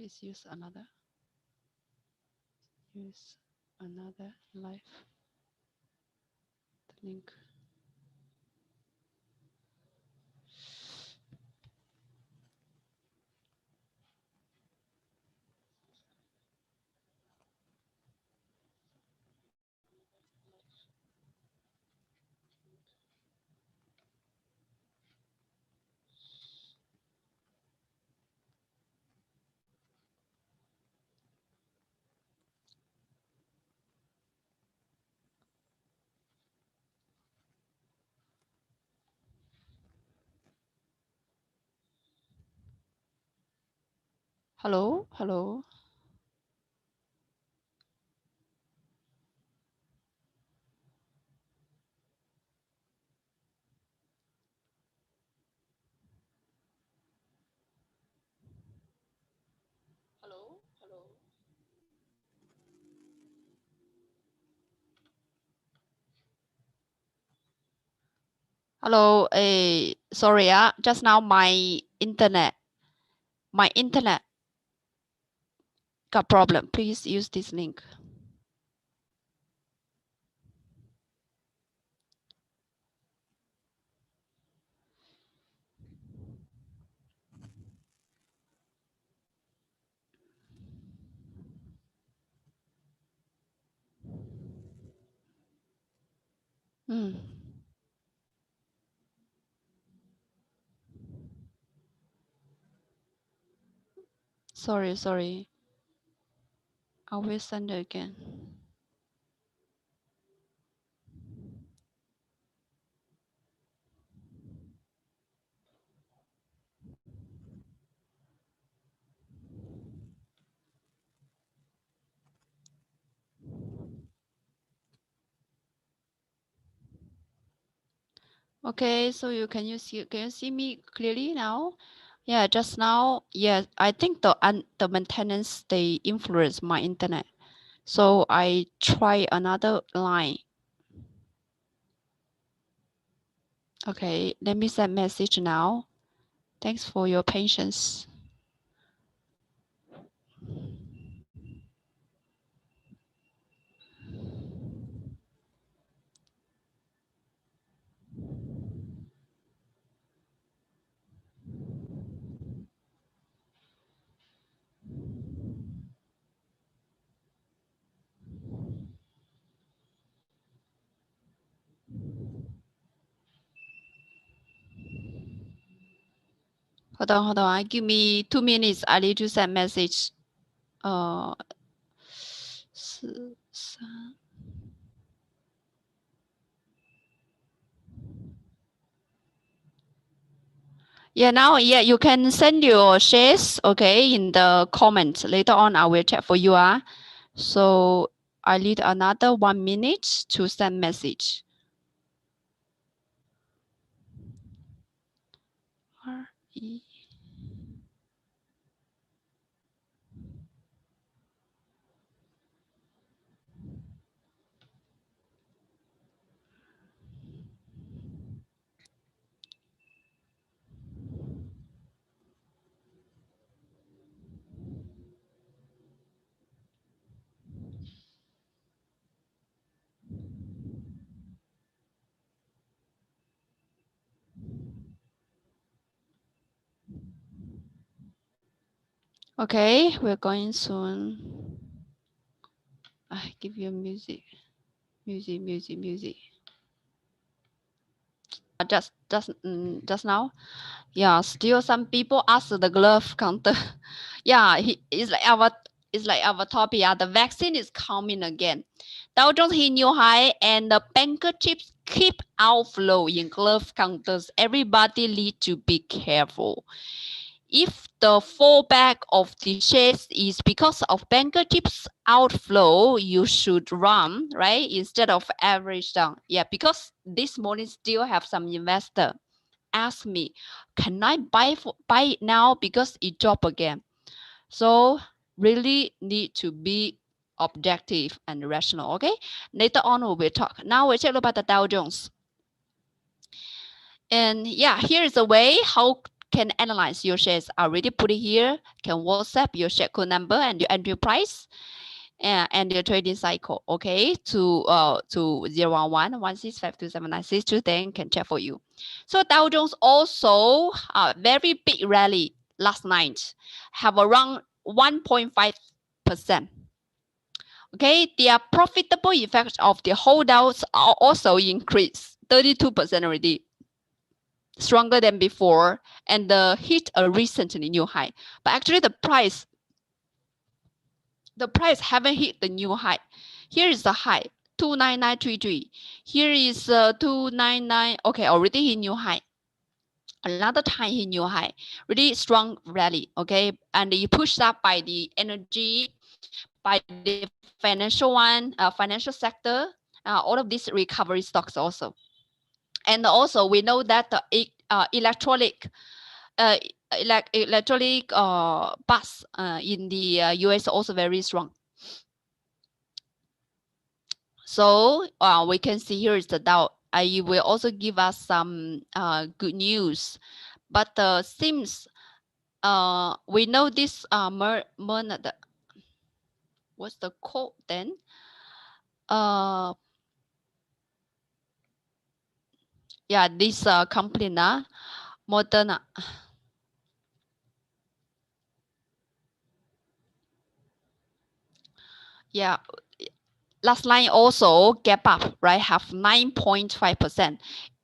Please use another live link. Hello, hello. Hello, hello. Hello, sorry, just now my internet got problem. Please use this link. Sorry. I will send it again. Okay, so can you see me clearly now? Yeah, just now, yeah, I think the maintenance they influence my internet. So I try another line. Okay, let me send message now. Thanks for your patience. Hold on. Give me 2 minutes. I need to send message. 4、3。Yeah, now, yeah, you can send your shares, okay, in the comments. Later on, I will check for you. So I need another 1 minute to send message. R-E. Okay, we're going soon. I give you music. Just now, yeah, still some people ask the glove counter. Yeah, it's like our topic. Yeah, the vaccine is coming again. Dow Jones hit new high and the banker chips keep outflow in glove counters. Everybody need to be careful. If the fallback of the shares is because of banker chips outflow, you should run, right? Instead of average down. Yeah, because this morning still have some investor ask me, can I buy it now because it dropped again? So really need to be objective and rational, okay? Later on we will talk. Now we check about the Dow Jones. And yeah, here is a way how can analyze your shares. I already put it here. Can WhatsApp your share code number and your entry price and your trading cycle. Okay, to 01116527962. Then can check for you. So Dow Jones also very big rally last night, have around 1.5%. Okay, the profitable effect of the holdouts are also increased 32% already, stronger than before, and hit a recently new high. But actually the price haven't hit the new high. Here is the high 29933. Here is 299. Okay, already hit new high. Another time hit new high. Really strong rally. Okay, and you pushed up by the energy, by the financial financial sector. All of these recovery stocks also. And also we know that the electronic bus in the US also very strong. So we can see here is the Dow. I will also give us some good news, but seems we know this what's the code then? Yeah, this company now, Moderna. Yeah, last line also gap up, right? Have 9.5%.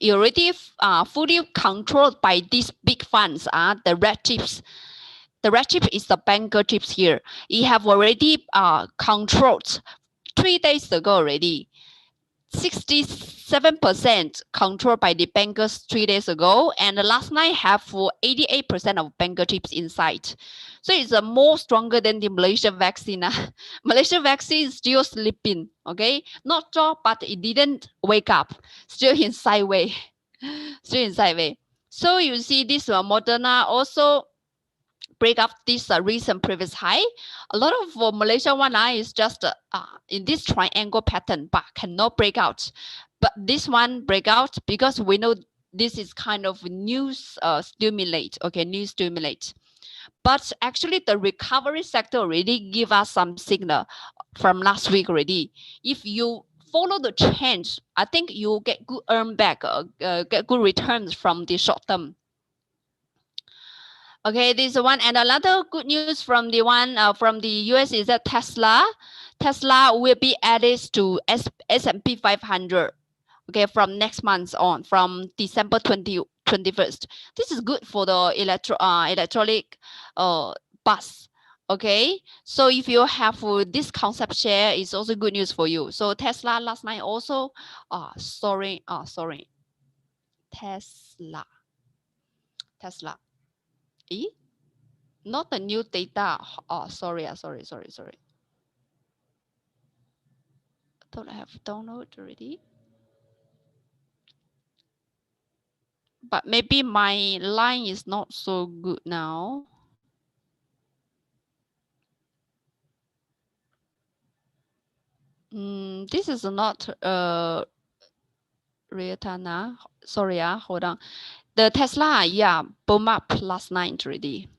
Already fully controlled by these big funds. The red chips. The red chip is the banker chips here. It have already controlled 3 days ago already. 67% controlled by the bankers 3 days ago, and the last night have 88% of banker chips inside. So it's more stronger than the Malaysia vaccine. Malaysia vaccine is still sleeping, okay? Not drop, but it didn't wake up. Still in sideways. Still in sideways. So you see this Moderna also break up this recent previous high. A lot of Malaysia one is just in this triangle pattern, but cannot break out. But this one break out because we know this is kind of news stimulate. Okay, news stimulate. But actually, the recovery sector already give us some signal from last week already. If you follow the change, I think you get good earn back, get good returns from the short term. Okay, this one, and another good news from the one from the US is that Tesla will be added to S&P 500. Okay, from next month on, from December 21st. This is good for the electronic bus. Okay, so if you have this concept share, it's also good news for you. So Tesla last night also, sorry, Tesla. Not the new data. Oh, sorry. Don't have download already. But maybe my line is not so good now. This is not Rietana. Sorry, hold on. The Tesla, yeah, boom up last night already.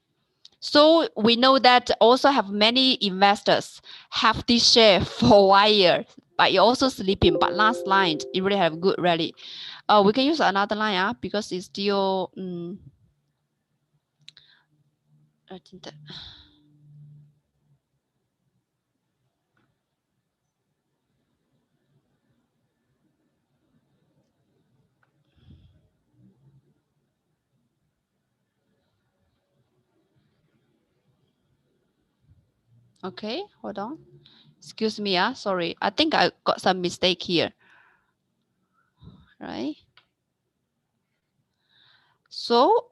So we know that also have many investors have this share for a year, but you're also sleeping. But last night it really have good rally. We can use another line because it's still I think that. Okay, hold on. Excuse me, sorry. I think I got some mistake here. Right. So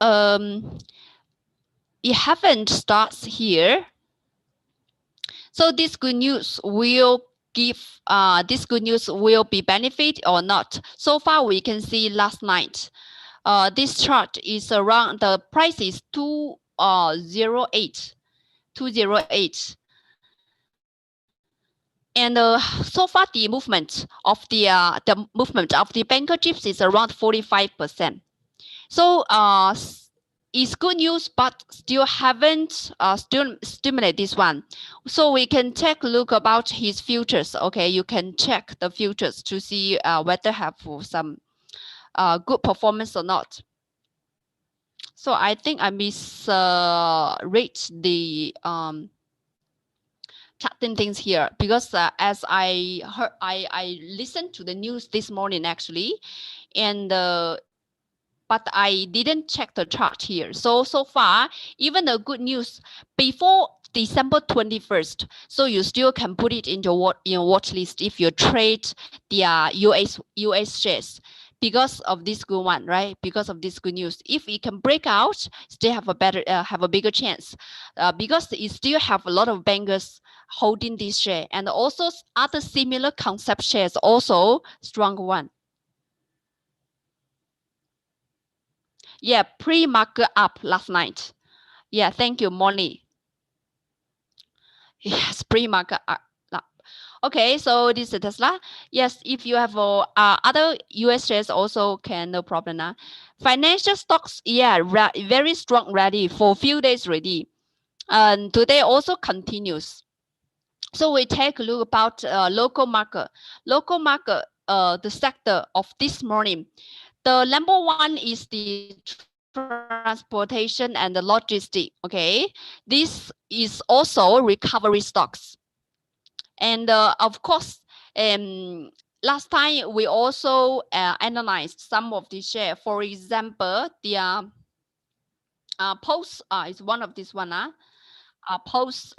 it haven't starts here. So this good news will give this good news will be benefit or not. So far we can see last night. This chart is around the price is 208. And so far the movement of the banker chips is around 45%. So is good news, but still haven't still stimulate this one. So we can take a look about his futures. Okay, you can check the futures to see whether have some good performance or not. So I think I misread the charting things here, because as I heard, I listened to the news this morning actually, and but I didn't check the chart here. So far, even the good news before December 21st, so you still can put it in your watch list if you trade the US shares, because of this good one, right? Because of this good news. If it can break out, still have a better have a bigger chance, because it still have a lot of bankers holding this share, and also other similar concept shares also strong one. Yeah, pre-market up last night. Yeah, thank you, Molly. Yes, pre-market up. Okay, so this is Tesla. Yes, if you have other US shares also can, no problem. Financial stocks, yeah, very strong ready for a few days already. And today also continues. So we take a look about local market. Local market, the sector of this morning. The number one is the transportation and the logistic. Okay, this is also recovery stocks. And of course, last time we also analyzed some of the share. For example, the Post is one of this one. Post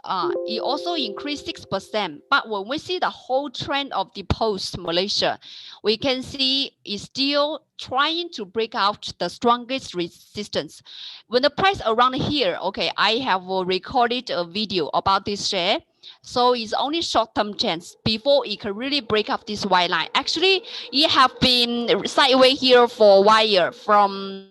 it also increased 6%. But when we see the whole trend of the Post Malaysia, we can see it's still trying to break out the strongest resistance. When the price around here, okay, I have recorded a video about this share. So it's only short-term chance before it can really break up this white line. Actually, it have been sideways here for a while from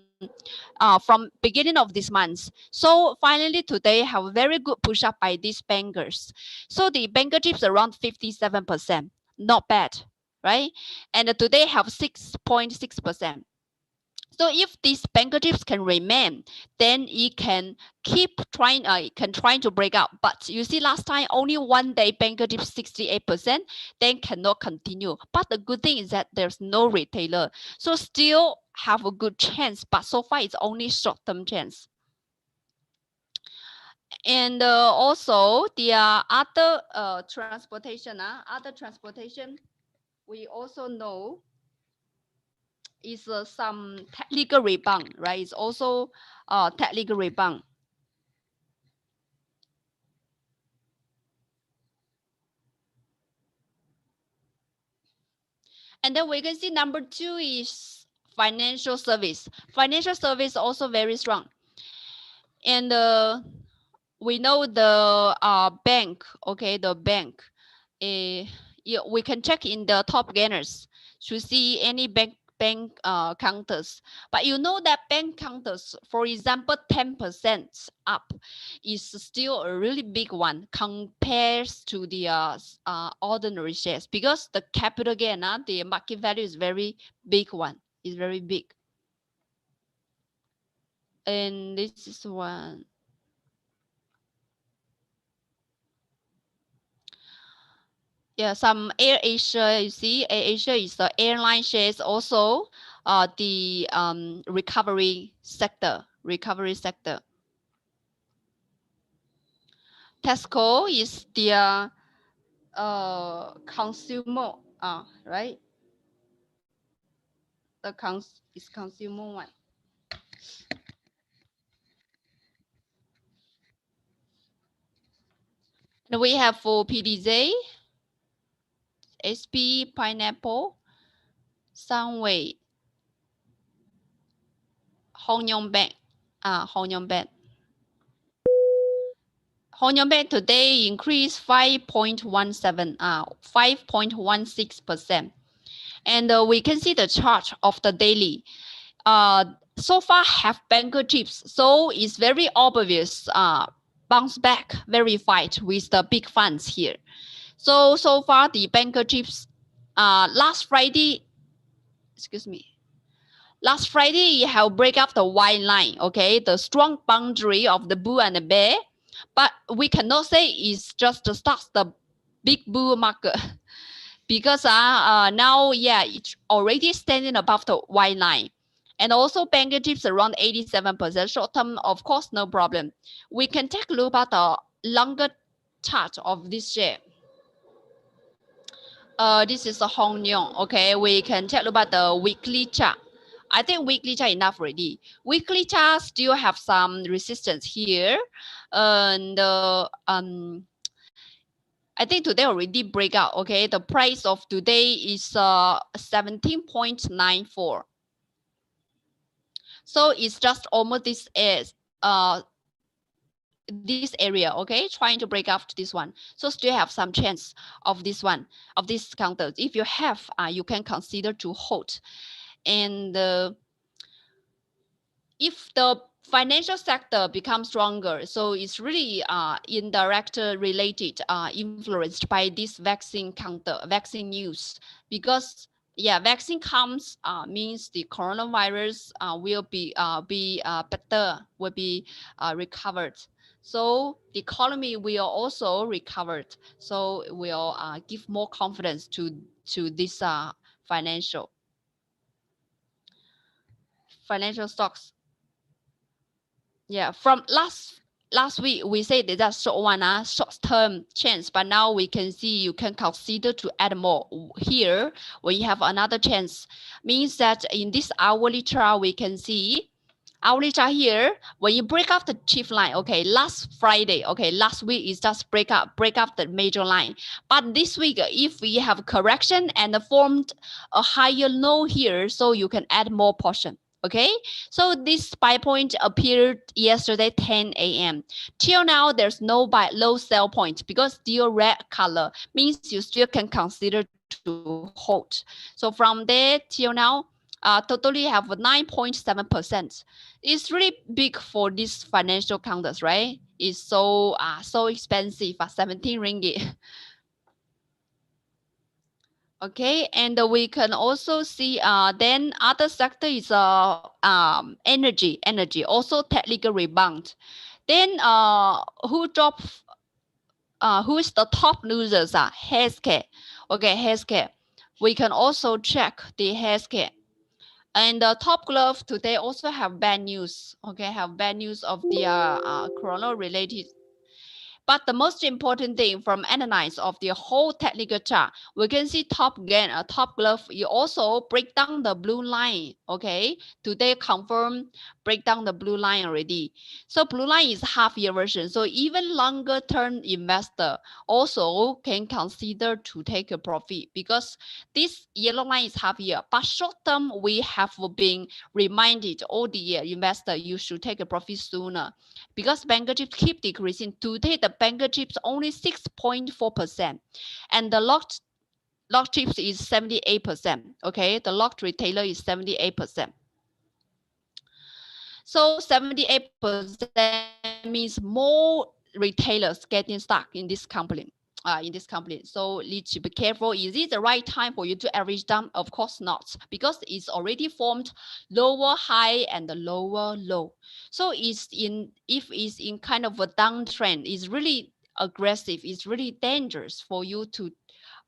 beginning of this month. So finally today have a very good push up by these bankers. So the banker chips around 57%, not bad, right? And today have 6.6%. So if these banker chips can remain, then it can keep trying. It can try to break out. But you see, last time only one day banker chips 68%, then cannot continue. But the good thing is that there's no retailer, so still have a good chance. But so far it's only short-term chance. And also the other transportation, we also know is some technical rebound, right? It's also technical rebound. And then we can see number 2 is financial service. Financial service also very strong. And we know the bank, okay, the bank. Yeah, we can check in the top gainers to see any bank counters. But you know that bank counters, for example, 10% up is still a really big one compared to the ordinary shares, because the capital gain, the market value is very big one. Is very big. And this is one. Yeah, some Air Asia, you see, Air Asia is the airline shares, also the recovery sector. Tesco is the consumer, right? The is consumer one. And we have for PDJ, SP, Pineapple, Sunway, Hong Yong Bank, Hong Yong Bank. Hong Yong Bank today increased 5.17, 5.16%. And we can see the chart of the daily. So far have banker chips, so it's very obvious. Bounce back verified with the big funds here. So far the banker chips. Last Friday, excuse me. Last Friday, you have break up the white line, okay, the strong boundary of the bull and the bear, but we cannot say it's just the start the big bull market because now, yeah, it's already standing above the white line. And also banker chips around 87% short term, of course, no problem. We can take a look at the longer chart of this share. This is a Hong Yong. Okay, we can take a look at the weekly chart. I think weekly chart enough already. Weekly chart still have some resistance here, and I think today already break out. Okay, the price of today is 17.94. So it's just almost this area, okay, trying to break out this one. So still have some chance of this one, of this counter. If you have, you can consider to hold. And if the financial sector becomes stronger, so it's really indirect related, influenced by this vaccine news, because yeah, vaccine comes means the coronavirus will be better, will be recovered. So the economy will also recovered. So it will give more confidence to this financial stocks. Yeah, from last week we said that short one, short term chance, but now we can see you can consider to add more here. When you have another chance, means that in this hourly chart we can see hourly chart here. When you break up the chief line, okay, last Friday, okay, last week is just break up the major line, but this week if we have correction and formed a higher low here, so you can add more portion. Okay, so this buy point appeared yesterday 10 a.m. Till now, there's no buy low sell point because still red color means you still can consider to hold. So from there till now, totally have 9.7%. It's really big for these financial counters, right? It's so expensive, 17 ringgit. Okay, and we can also see then other sector is energy also technical rebound. Then who drop who is the top losers are healthcare. Okay, healthcare. We can also check the healthcare. And the top glove today also have bad news. Okay, have bad news of the corona related. But the most important thing from analyze of the whole technical chart, we can see top gain, top glove, you also break down the blue line. Okay, today confirm break down the blue line already. So blue line is half year version. So even longer term investor also can consider to take a profit because this yellow line is half year. But short term, we have been reminded all the investor you should take a profit sooner because banker chips keep decreasing. Today, the banker chips only 6.4%, and the locked chips is 78%. Okay, the locked retailer is 78%. So 78% means more retailers getting stuck in this company. So need to be careful. Is it the right time for you to average down? Of course not, because it's already formed lower high and the lower low. So if it's in kind of a downtrend, it's really aggressive. It's really dangerous for you to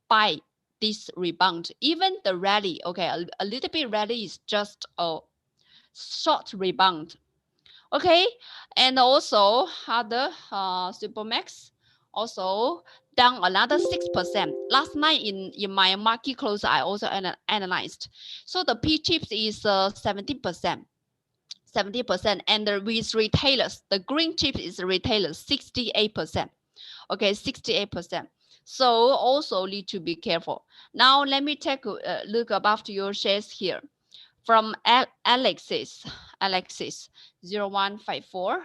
buy this rebound. Even the rally, okay, a little bit rally is just a short rebound. Okay, and also other Supermax also down another 6%. Last night in my market close, I also analyzed. So the P chips is 70%. 70%, and with retailers, the green chips is retailers 68%. Okay, 68%. So also need to be careful. Now let me take a look about your shares here from Alexis 0154.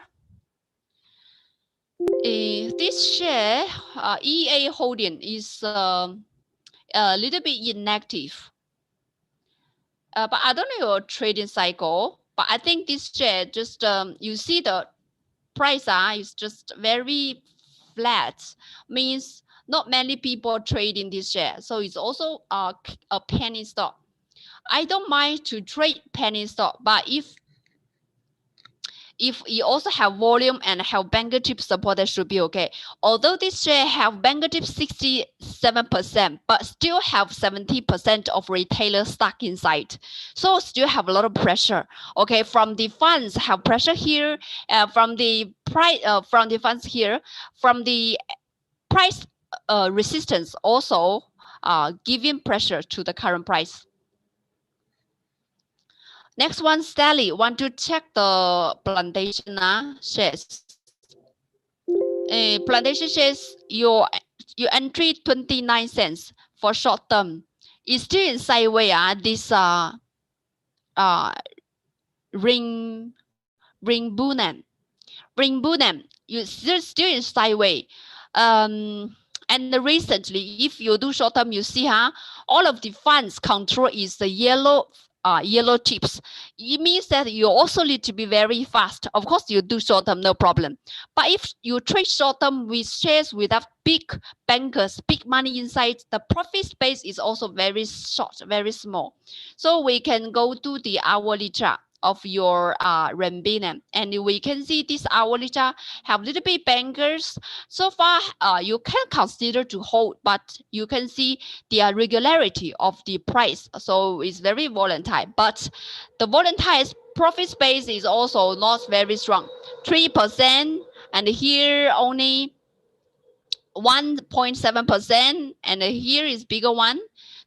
This share EA holding is a little bit inactive, but I don't know your trading cycle, but I think this share just you see the price is just very flat, means not many people trading this share, so it's also a penny stock. I don't mind to trade penny stock, but if you also have volume and have banker chip support, that should be okay. Although this share have banker chip 67%, but still have 70% of retailer stock inside. So still have a lot of pressure. Okay, from the funds have pressure here, from the price, from the funds here, from the price resistance also giving pressure to the current price. Next one, Sally, want to check the plantation shares. Plantation shares, your entry 29 cents for short term. It's still in sideways. This ring Bunam, you still in sideways. And recently, if you do short term, you see all of the funds control is the yellow chips. It means that you also need to be very fast. Of course, you do short term, no problem. But if you trade short term with shares without big bankers, big money inside, the profit space is also very short, very small. So we can go to the hourly chart of your renminbi, and we can see this hourly chart have little bit bankers. So far, you can consider to hold, but you can see the regularity of the price. So it's very volatile, but the volatile profit space is also not very strong, 3%, and here only 1.7%, and here is bigger one.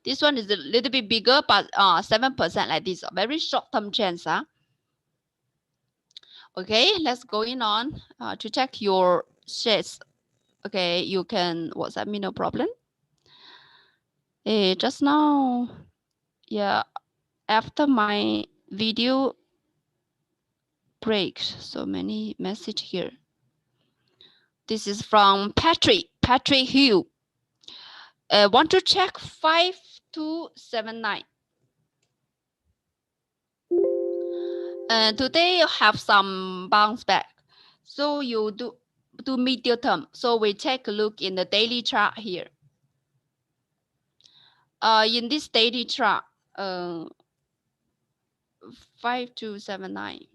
This one is a little bit bigger, but 7% like this, very short-term chance. Okay, let's go on to check your shares. Okay, you can WhatsApp me, no problem. Just now, yeah, after my video break, so many message here. This is from Patrick Hugh. Want to check 5279. Today you have some bounce back. So you do medium term. So we take a look in the daily chart here. In this daily chart, 5279.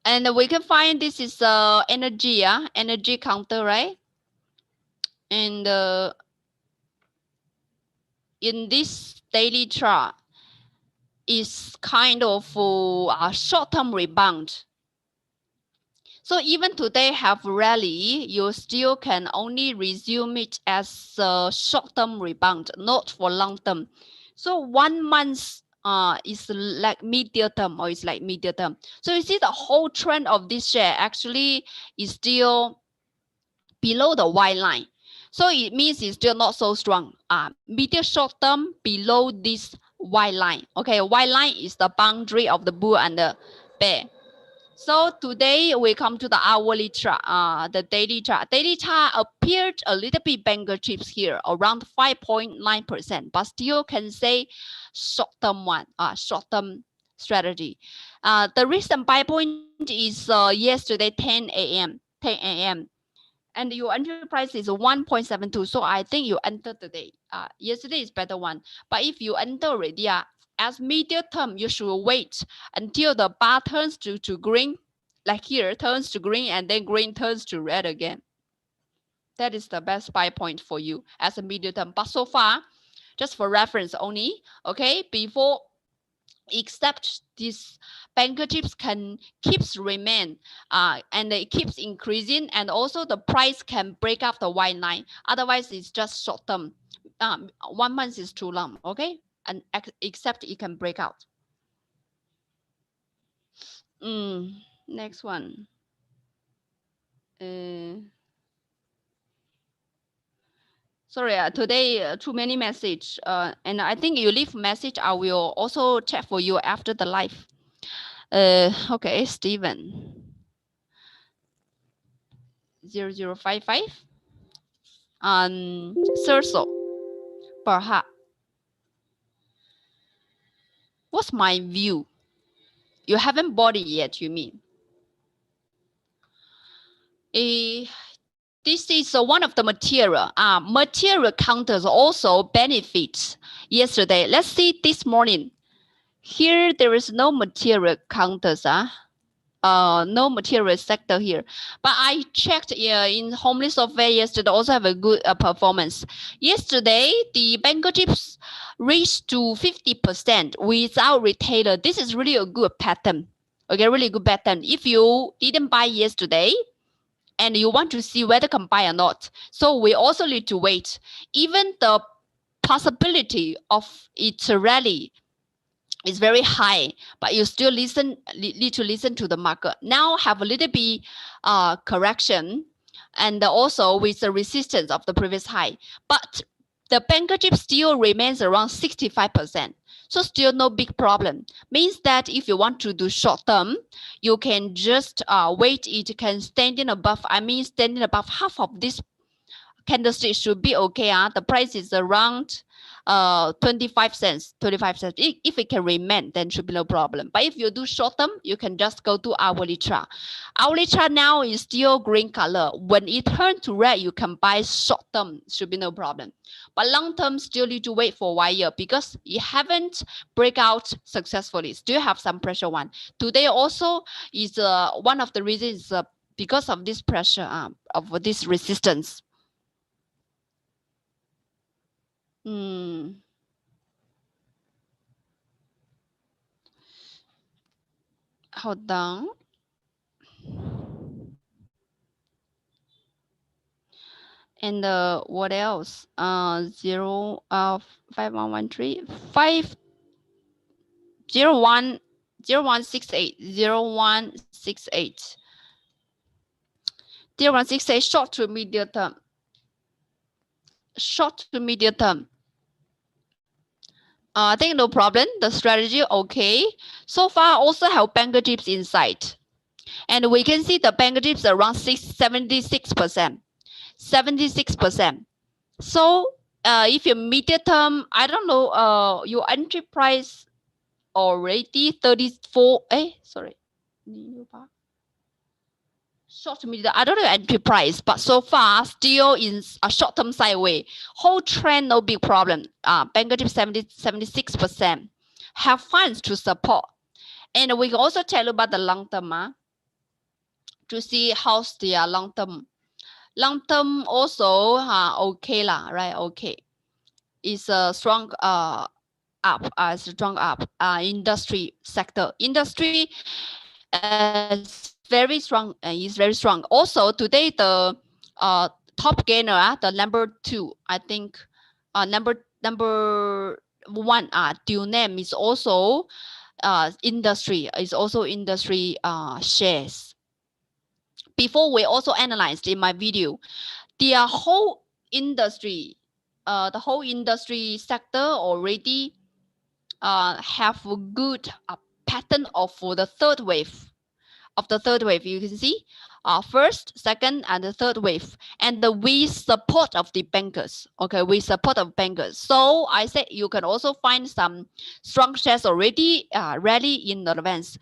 And we can find this is energy counter, right? And in this daily chart is kind of a short-term rebound. So even today have rally, you still can only resume it as a short-term rebound, not for long-term. So 1 month is like medium term, or it's like medium term. So you see the whole trend of this share actually is still below the white line. So it means it's still not so strong. Medium short term below this white line. Okay, white line is the boundary of the bull and the bear. So today we come to the hourly chart, the daily chart. Daily chart appeared a little bit banker chips here, around 5.9%, but still can say short-term one, short-term strategy. The recent buy point is yesterday 10 a.m. And your entry price is 1.72. So I think you enter today. Yesterday is better one. But if you enter already, as medium term, you should wait until the bar turns to green, like here, turns to green, and then green turns to red again. That is the best buy point for you as a medium term. But so far, just for reference only, okay, before except this banker chips can keeps remain and it keeps increasing, and also the price can break up the white line. Otherwise it's just short term. 1 month is too long, okay, and except it can break out. Next one. Sorry, today too many message, and I think you leave message, I will also check for you after the live. Okay, Steven 0055. Serso, perhaps. What's my view? You haven't bought it yet, you mean? This is one of the material. Material counters also benefits yesterday. Let's see this morning. Here there is no material counters. No material sector here. But I checked in Homely Software yesterday also have a good performance. Yesterday, the banker chips reached to 50% without retailer. This is really a good pattern. Okay, really good pattern. If you didn't buy yesterday, and you want to see whether can buy or not. So we also need to wait. Even the possibility of its rally is very high, but you still need to listen to the market. Now have a little bit correction, and also with the resistance of the previous high. But the banker chip still remains around 65%. So still no big problem. Means that if you want to do short term, you can just wait. It can standing above. Standing above half of this candlestick should be okay. The price is around 25 cents. If it can remain, then should be no problem. But if you do short term, you can just go to hourly chart. Hourly chart now is still green color. When it turns to red, you can buy short term, should be no problem. But long term still need to wait for a while because it haven't break out successfully. Still have some pressure one. Today also is one of the reasons because of this pressure of this resistance. Hold on. And what else? 5113 0168 short to medium term. Short to medium term. I think no problem. The strategy okay. So far also have banker chips inside. And we can see the banker chips around 76%. 76%. So if you medium term, I don't know, your entry price already 34. Sorry. Short to medium, I don't know entry price, but so far still in a short-term sideways. Whole trend no big problem. Banker chip 76%. Have funds to support. And we can also tell you about the long term to see how's the long term. Long term also okay lah, right? Okay. It's a strong industry sector. Industry is very strong. Also today the top gainer, the number 2, I think, number 1, due name is also industry shares. Before we also analyzed in my video, the whole industry sector already have a good pattern of the third wave. You can see first, second, and the third wave, and with support of the bankers. Okay, with support of bankers. So I said you can also find some strong shares already rally in advance.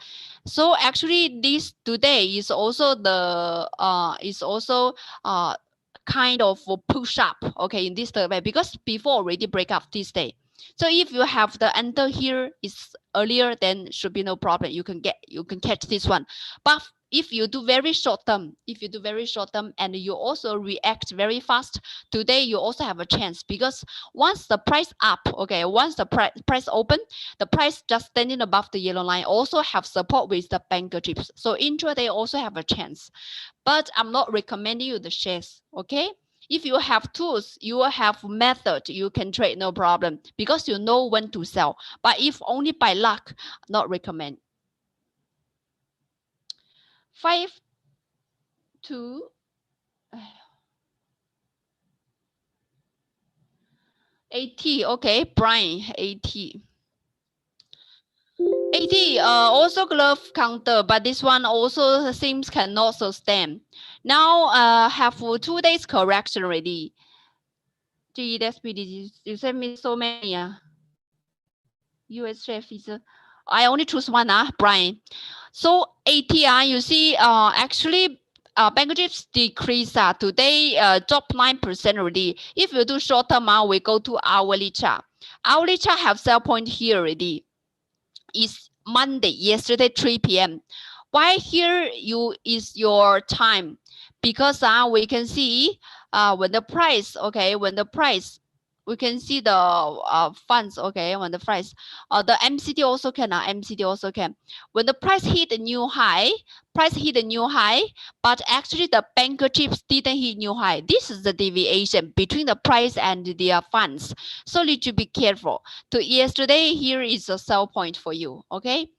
So actually, this today is also the kind of push up. Okay, in this third wave because before already break up this day. So if you have the enter here is earlier, then should be no problem. You can catch this one. But if you do very short term, and you also react very fast, today you also have a chance because once the price up, okay, once the price open, the price just standing above the yellow line also have support with the banker chips. So intraday also have a chance. But I'm not recommending you the shares, okay? If you have tools, you have method, you can trade no problem because you know when to sell. But if only by luck, not recommend. 5 to 80. Okay, Brian, 80. 80 also glove counter, but this one also seems cannot sustain. Now have 2 days correction already. Gee, that's pretty. You sent me so many. US share feature. I only choose one, Brian. So ATR, you see, actually bank chips decrease. Today drop 9% already. If you do short term, we go to hourly chart. Hourly chart have sell point here already. Is Monday, yesterday 3 p.m. Why here you is your time? Because we can see when the price, okay, when the price, we can see the funds, okay, when the price, the MCD also can, MCD also can. When the price hit a new high, but actually the banker chips didn't hit new high. This is the deviation between the price and the funds. So need to be careful. To yesterday, here is a sell point for you, okay?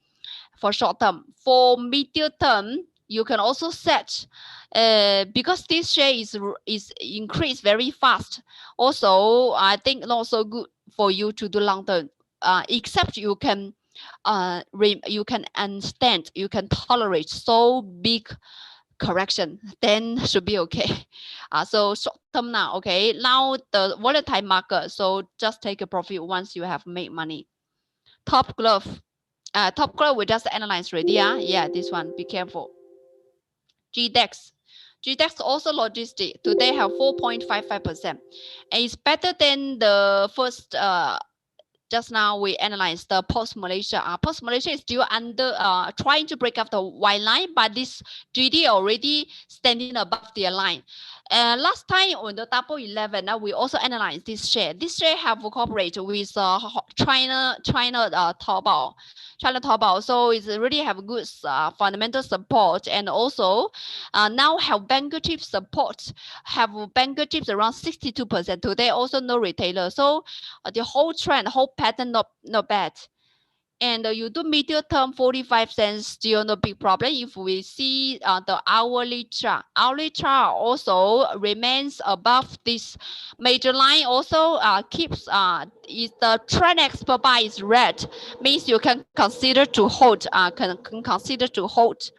For short term. For medium term, you can also set, because this share is increased very fast. Also, I think not so good for you to do long term, except you can you can understand, you can tolerate so big correction, then should be okay. So short term now, okay, now the volatile market, so just take a profit once you have made money. Top glove, top glove we just analyzed already. Yeah, this one, be careful. GDEX, also logistic today have 4.55%, and it's better than the first just now we analyzed the post Malaysia. Post Malaysia is still under trying to break up the white line, but this GD already standing above their line. Last time on the Double 11, we also analyzed this share. This share have cooperated with China Taobao. So it's really have good fundamental support, and also now have banker chip support. Have banker chips around 62%. Today also no retailer. So the whole trend, whole pattern not bad. And you do medium term 45 cents, still no big problem. If we see the hourly chart also remains above this major line. Also keeps is the trend expert buy is red, means you can consider to hold. Can consider to hold.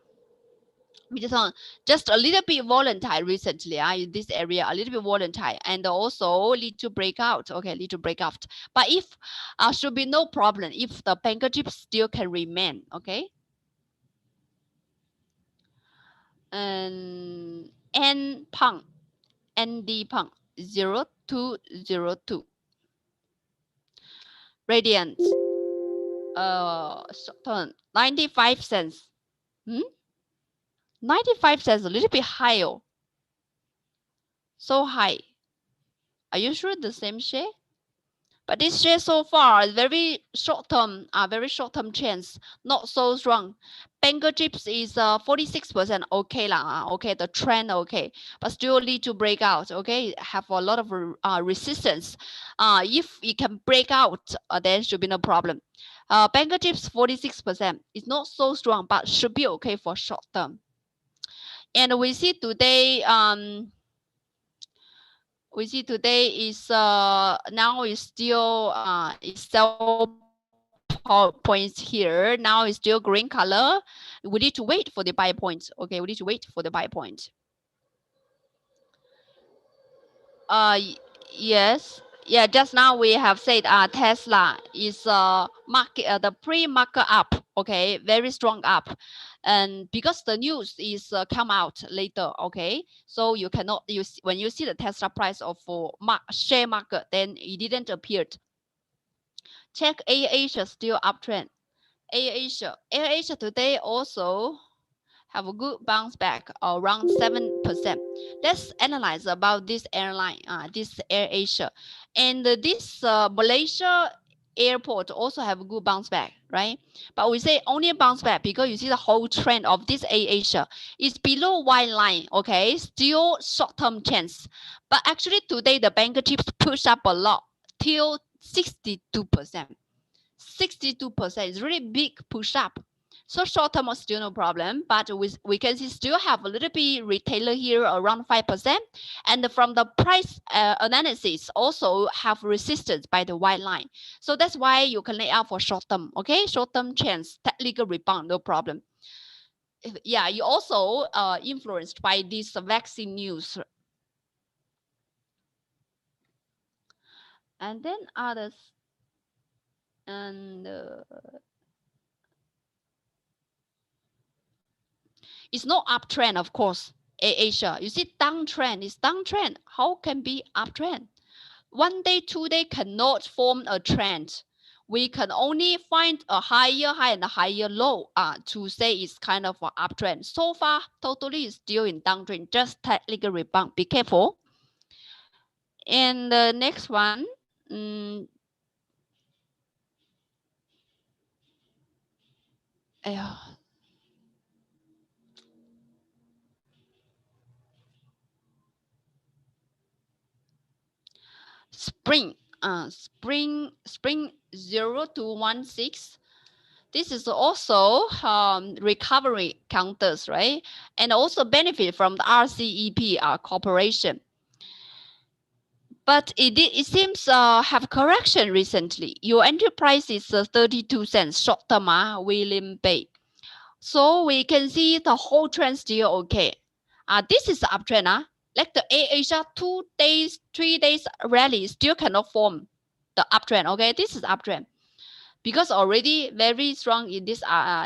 Just a little bit volatile recently in this area, a little bit volatile, and also need to break out. Okay, need to break out. But if should be no problem if the banker chip still can remain. Okay. And N punk, ND punk 0202. Radiant short term 95 cents. 95 cents, a little bit higher. So high. Are you sure the same share? But this share so far is very short term, chance, not so strong. Banker chips is 46% okay lah, okay, the trend okay, but still need to break out, okay, have a lot of resistance. If it can break out, then should be no problem. Banker chips 46% is not so strong, but should be okay for short term. And we see today is now is still is sell points here. Now it's still green color. We need to wait for the buy point. Okay, we need to wait for the buy point. Yes. Yeah, just now we have said Tesla is market the pre-market up, okay, very strong up, and because the news is come out later, okay, so you cannot use when you see the Tesla price of share market, then it didn't appear. Check Asia still uptrend. Asia today also have a good bounce back around 7%. Let's analyze about this airline, this AirAsia, and this Malaysia airport also have a good bounce back, right? But we say only a bounce back because you see the whole trend of this AirAsia is below white line, okay, still short-term chance. But actually today the banker chips push up a lot till 62%. 62% is really big push up. So short term is still no problem, but we can see still have a little bit retailer here around 5%. And from the price analysis also have resistance by the white line. So that's why you can lay out for short term, okay? Short term chance, technical rebound, no problem. Yeah, you also influenced by this vaccine news. And then others. And it's not uptrend, of course. Asia. You see downtrend is downtrend. How can be uptrend? 1 day, 2 day cannot form a trend. We can only find a higher high and a higher low to say it's kind of an uptrend. So far, totally still in downtrend, just technical rebound. Be careful. And the next one, yeah. Spring 0216. This is also recovery counters, right? And also benefit from the RCEP corporation. But it seems have correction recently. Your entry price is 32 cents short term, William Bay. So we can see the whole trend still okay. This is the uptrend. Like the Asia 2 days, 3 days rally still cannot form the uptrend. Okay, this is uptrend because already very strong in this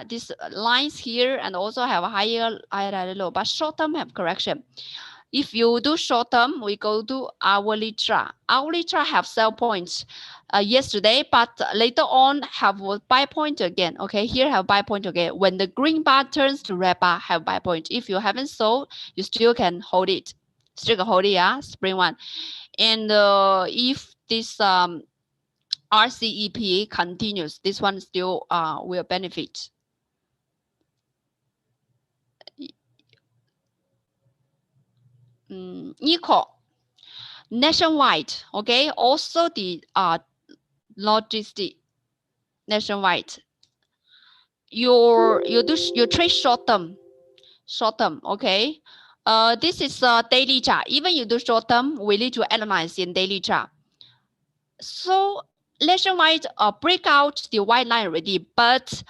these lines here and also have a higher low. But short term have correction. If you do short term, we go to hourly chart. Hourly chart have sell points yesterday, but later on have a buy point again. Okay, here have buy point again. When the green bar turns to red bar, have buy point. If you haven't sold, you still can hold it. Still can hold it, spring one. And if this RCEP continues, this one still will benefit. Equal nationwide, okay, also the logistic nationwide. You trade short term, okay. This is a daily chart. Even you do short term, we need to analyze in daily chart. So nationwide break out the white line already, but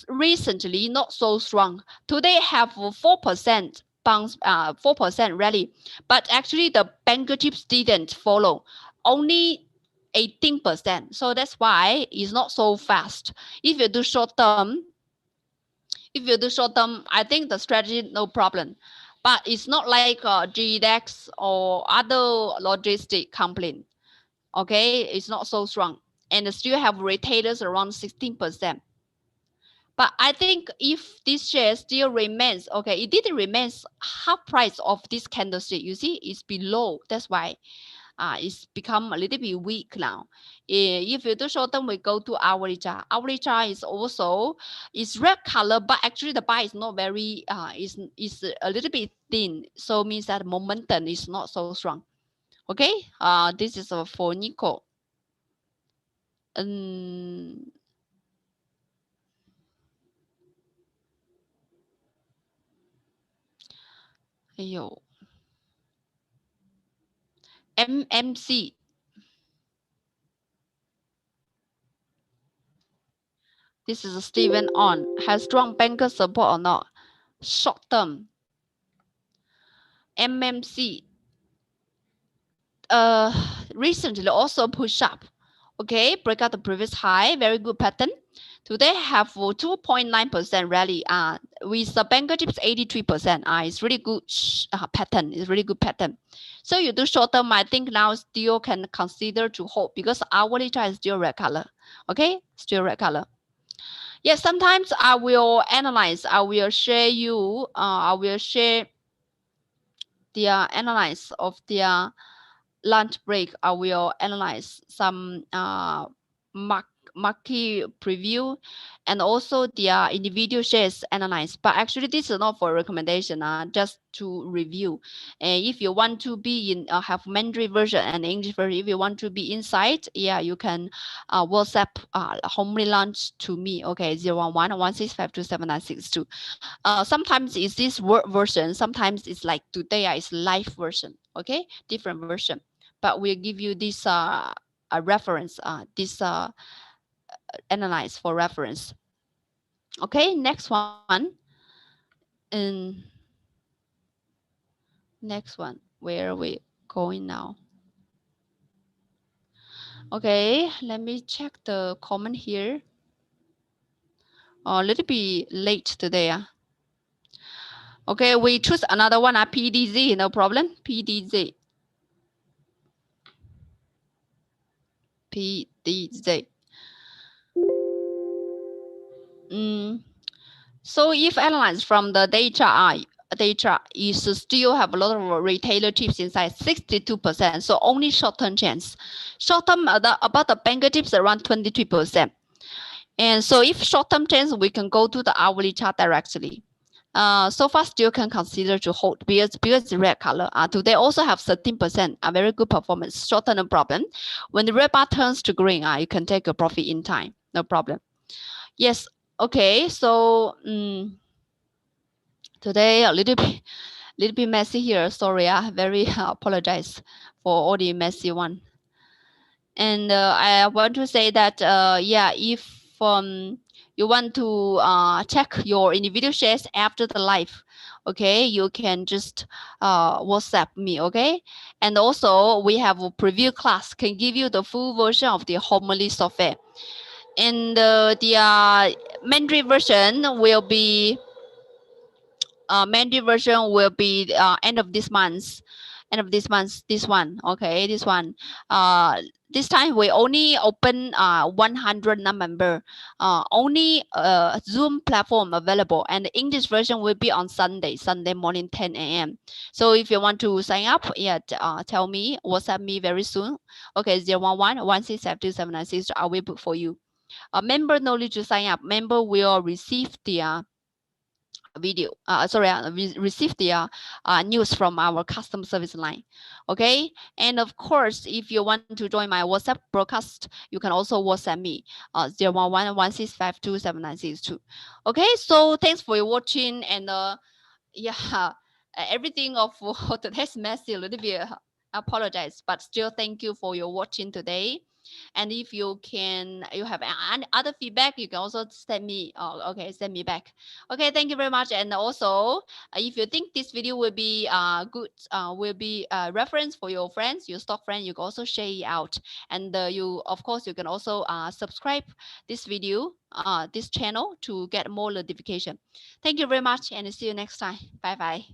recently not so strong. Today have 4% bounce, 4% rally, but actually the banker chips didn't follow, only 18%. So that's why it's not so fast. If you do short term, I think the strategy no problem. But it's not like GDEX or other logistic company. Okay, it's not so strong, and still have retailers around 16%. But I think if this share still remains, okay, it didn't remains half price of this candlestick. You see, it's below. That's why it's become a little bit weak now. If you do short term, we go to hourly chart. Hourly chart is also is red color, but actually the bar is not very is a little bit thin. So means that momentum is not so strong. Okay, this is for nickel. 哎呦 MMC. This is Steven on. Has strong banker support or not? Short term. MMC. Recently also push up. Okay, break out the previous high. Very good pattern. Today have 2.9% rally. With the banker chips 83%. It's really good pattern. It's really good pattern. So you do short term. I think now still can consider to hold because hourly chart is still red color. Okay, still red color. Yes, sometimes I will analyze. I will share you. I will share the analyze of the lunch break. I will analyze some market preview and also the individual shares analyze. But actually, this is not for recommendation. Just to review. And if you want to be in have Mandarin version and English version, if you want to be inside, yeah, you can WhatsApp homely lunch to me. Okay, 011-165-27962. Sometimes it's this word version. Sometimes it's like today is live version. Okay, different version. But we'll give you this a reference. This analyze for reference. Okay, next one. And next one. Where are we going now? Okay, let me check the comment here. A little bit late today. Okay, we choose another one, PDZ, no problem. PDZ. PDZ. So if analyzed from the data is still have a lot of retailer tips inside, 62%. So only short-term chance. Short-term about the banker tips around 23%. And so if short-term chance, we can go to the hourly chart directly. So far still can consider to hold because the red color. Today also have 13%, a very good performance. Short-term no problem. When the red bar turns to green, you can take a profit in time, no problem. Yes, okay. So today a little bit messy here. Sorry, I very apologize for all the messy one. And I want to say that yeah, if you want to check your individual shares after the live, okay, you can just WhatsApp me, okay. And also we have a preview class can give you the full version of the homely software, and the Mandarin version will be Mandarin version will be end of this month. This one, okay, this one. This time we only open 100 member, only Zoom platform available, and the English version will be on Sunday morning 10 a.m. So if you want to sign up, yeah, tell me, WhatsApp me very soon. Okay, 011-167-2796. I will book for you. Member no need to sign up. Member will receive the video receive the news from our customer service line, okay. And of course, if you want to join my WhatsApp broadcast, you can also WhatsApp me 011-165-27962. Okay, so thanks for your watching, and yeah, everything of today's messy a little bit, apologize, but still thank you for your watching today. And if you have any other feedback, you can also send me send me back. Okay, thank you very much. And also if you think this video will be good, will be a reference for your friends, your stock friend, you can also share it out. And you, of course, you can also subscribe this video, this channel, to get more notification. Thank you very much, and see you next time. Bye bye.